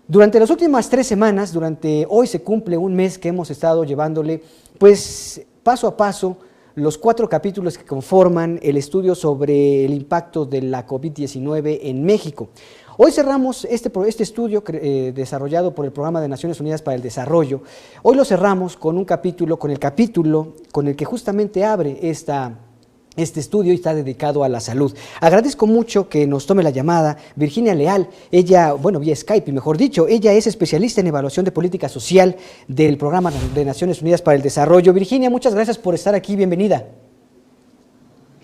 Durante las últimas 3 semanas, hoy se cumple un mes que hemos estado llevándole, pues, paso a paso, los 4 capítulos que conforman el estudio sobre el impacto de la COVID-19 en México. Hoy cerramos este estudio desarrollado por el Programa de Naciones Unidas para el Desarrollo. Hoy lo cerramos con el capítulo con el que justamente abre este estudio y está dedicado a la salud. Agradezco mucho que nos tome la llamada Virginia Leal, vía Skype, mejor dicho. Ella es especialista en evaluación de política social del Programa de Naciones Unidas para el Desarrollo. Virginia, muchas gracias por estar aquí, bienvenida.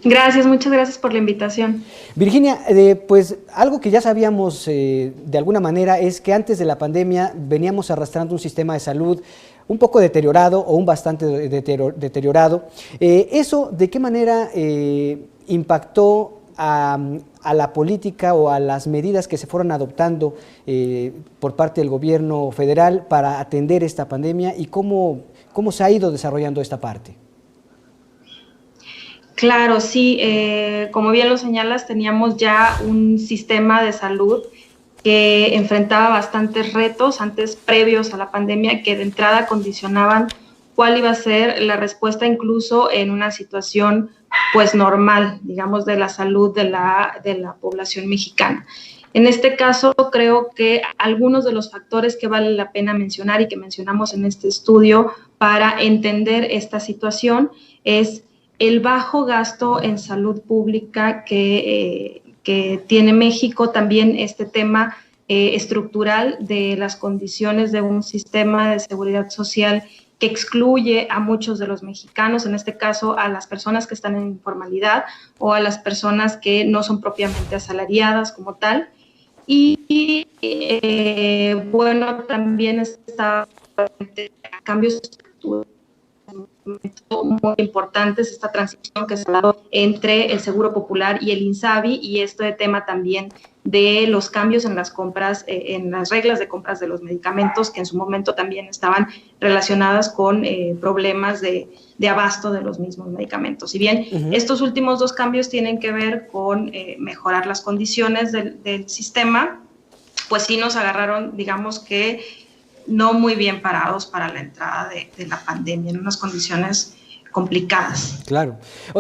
Gracias, muchas gracias por la invitación. Virginia, pues algo que ya sabíamos de alguna manera es que antes de la pandemia veníamos arrastrando un sistema de salud un poco deteriorado o un bastante deteriorado. ¿Eso de qué manera impactó a la política o a las medidas que se fueron adoptando por parte del gobierno federal para atender esta pandemia y cómo se ha ido desarrollando esta parte? Claro, sí, como bien lo señalas, teníamos ya un sistema de salud que enfrentaba bastantes retos antes previos a la pandemia que de entrada condicionaban cuál iba a ser la respuesta incluso en una situación pues normal, digamos, de la salud de la población mexicana. En este caso, creo que algunos de los factores que vale la pena mencionar y que mencionamos en este estudio para entender esta situación es el bajo gasto en salud pública que tiene México, también este tema estructural de las condiciones de un sistema de seguridad social que excluye a muchos de los mexicanos, en este caso a las personas que están en informalidad o a las personas que no son propiamente asalariadas como tal. Y también está cambios estructurales muy importantes, esta transición que se ha dado entre el Seguro Popular y el INSABI, y este tema también de los cambios en las compras, en las reglas de compras de los medicamentos, que en su momento también estaban relacionadas con problemas de abasto de los mismos medicamentos. Si bien estos últimos 2 cambios tienen que ver con mejorar las condiciones del sistema, pues sí nos agarraron, digamos que no muy bien parados para la entrada de la pandemia, en unas condiciones complicadas. Claro.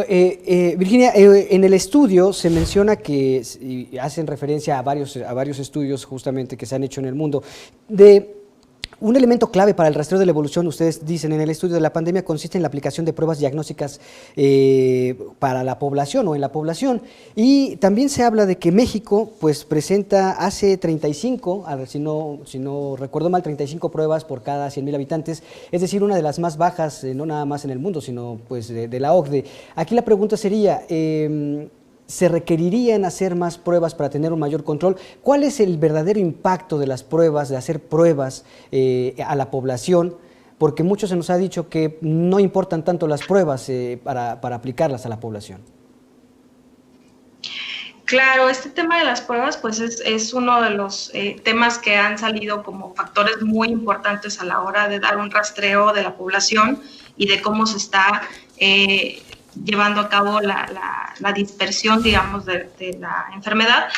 Virginia, en el estudio se menciona que, y hacen referencia a varios estudios justamente que se han hecho en el mundo, de un elemento clave para el rastreo de la evolución, ustedes dicen en el estudio de la pandemia, consiste en la aplicación de pruebas diagnósticas para la población o en la población. Y también se habla de que México pues presenta hace 35, a ver si no recuerdo mal, 35 pruebas por cada 100,000 habitantes, es decir, una de las más bajas, no nada más en el mundo, sino pues de la OCDE. Aquí la pregunta sería, ¿se requerirían hacer más pruebas para tener un mayor control? ¿Cuál es el verdadero impacto de las pruebas, de hacer pruebas a la población? Porque mucho se nos ha dicho que no importan tanto las pruebas para aplicarlas a la población. Claro, este tema de las pruebas pues es uno de los temas que han salido como factores muy importantes a la hora de dar un rastreo de la población y de cómo se está llevando a cabo la dispersión, digamos, de la enfermedad.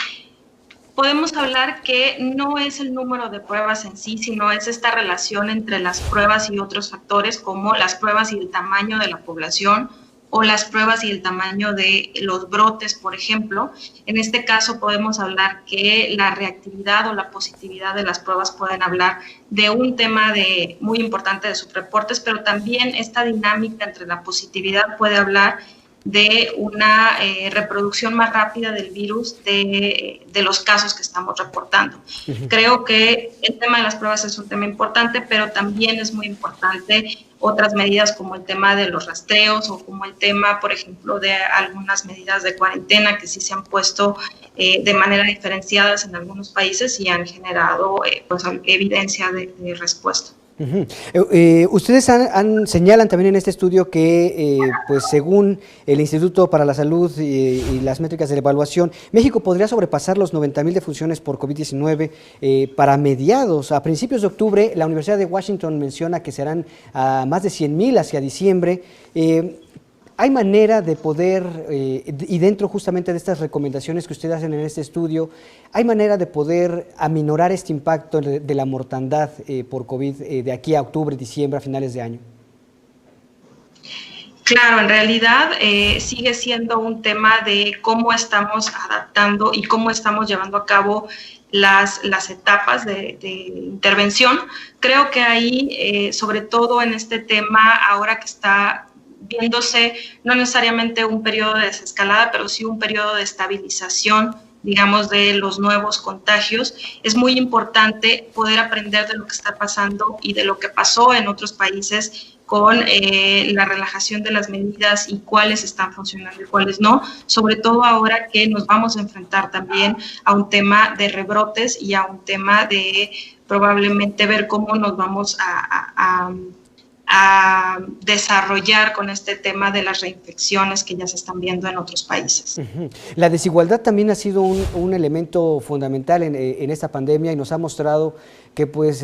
Podemos hablar que no es el número de pruebas en sí, sino es esta relación entre las pruebas y otros factores como las pruebas y el tamaño de la población o las pruebas y el tamaño de los brotes, por ejemplo. En este caso podemos hablar que la reactividad o la positividad de las pruebas pueden hablar de un tema muy importante de subreportes, pero también esta dinámica entre la positividad puede hablar de una reproducción más rápida del virus de los casos que estamos reportando. Creo que el tema de las pruebas es un tema importante, pero también es muy importante otras medidas como el tema de los rastreos o como el tema, por ejemplo, de algunas medidas de cuarentena que sí se han puesto de manera diferenciadas en algunos países y han generado pues, evidencia de respuesta. Ustedes señalan también en este estudio que, pues según el Instituto para la Salud y las métricas de la evaluación, México podría sobrepasar los 90,000 defunciones por COVID-19 para mediados. A principios de octubre, la Universidad de Washington menciona que serán más de 100,000 hacia diciembre. ¿Hay manera de poder, y dentro justamente de estas recomendaciones que ustedes hacen en este estudio, hay manera de poder aminorar este impacto de la mortandad por COVID de aquí a octubre, diciembre, a finales de año? Claro, en realidad sigue siendo un tema de cómo estamos adaptando y cómo estamos llevando a cabo las etapas de intervención. Creo que ahí, sobre todo en este tema, ahora que está viéndose no necesariamente un periodo de desescalada, pero sí un periodo de estabilización, digamos, de los nuevos contagios, es muy importante poder aprender de lo que está pasando y de lo que pasó en otros países con la relajación de las medidas y cuáles están funcionando y cuáles no, sobre todo ahora que nos vamos a enfrentar también a un tema de rebrotes y a un tema de probablemente ver cómo nos vamos a desarrollar con este tema de las reinfecciones que ya se están viendo en otros países. La desigualdad también ha sido un elemento fundamental en esta pandemia y nos ha mostrado que pues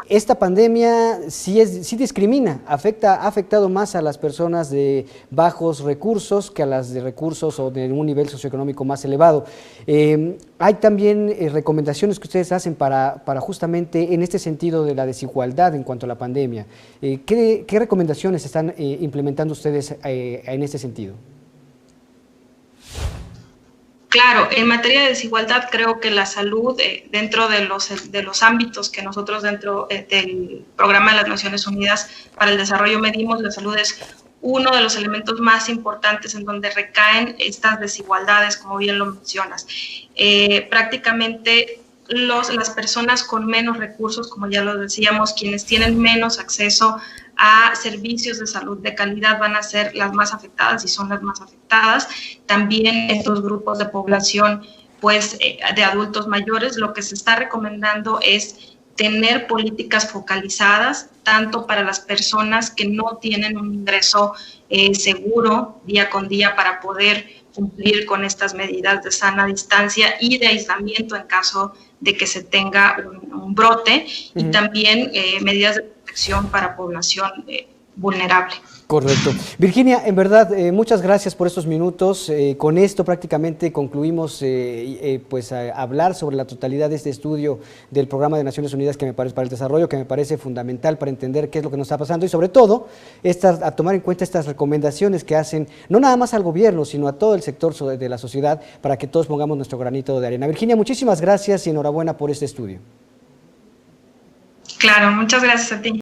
esta pandemia sí discrimina, ha afectado más a las personas de bajos recursos que a las de recursos o de un nivel socioeconómico más elevado. Hay también recomendaciones que ustedes hacen para justamente en este sentido de la desigualdad en cuanto a la pandemia. ¿Qué recomendaciones están implementando ustedes en este sentido? Claro, en materia de desigualdad creo que la salud dentro de los ámbitos que nosotros dentro del Programa de las Naciones Unidas para el Desarrollo medimos, la salud es uno de los elementos más importantes en donde recaen estas desigualdades, como bien lo mencionas. Prácticamente las personas con menos recursos, como ya lo decíamos, quienes tienen menos acceso a servicios de salud de calidad van a ser las más afectadas y son las más afectadas. También estos grupos de población, pues de adultos mayores, lo que se está recomendando es tener políticas focalizadas tanto para las personas que no tienen un ingreso seguro día con día para poder cumplir con estas medidas de sana distancia y de aislamiento en caso de que se tenga un brote, y también medidas de protección para población vulnerable. Correcto. Virginia, en verdad, muchas gracias por estos minutos. Con esto prácticamente concluimos pues a hablar sobre la totalidad de este estudio del Programa de Naciones Unidas que me parece para el desarrollo, que me parece fundamental para entender qué es lo que nos está pasando y sobre todo a tomar en cuenta estas recomendaciones que hacen no nada más al gobierno, sino a todo el sector de la sociedad para que todos pongamos nuestro granito de arena. Virginia, muchísimas gracias y enhorabuena por este estudio. Claro, muchas gracias a ti.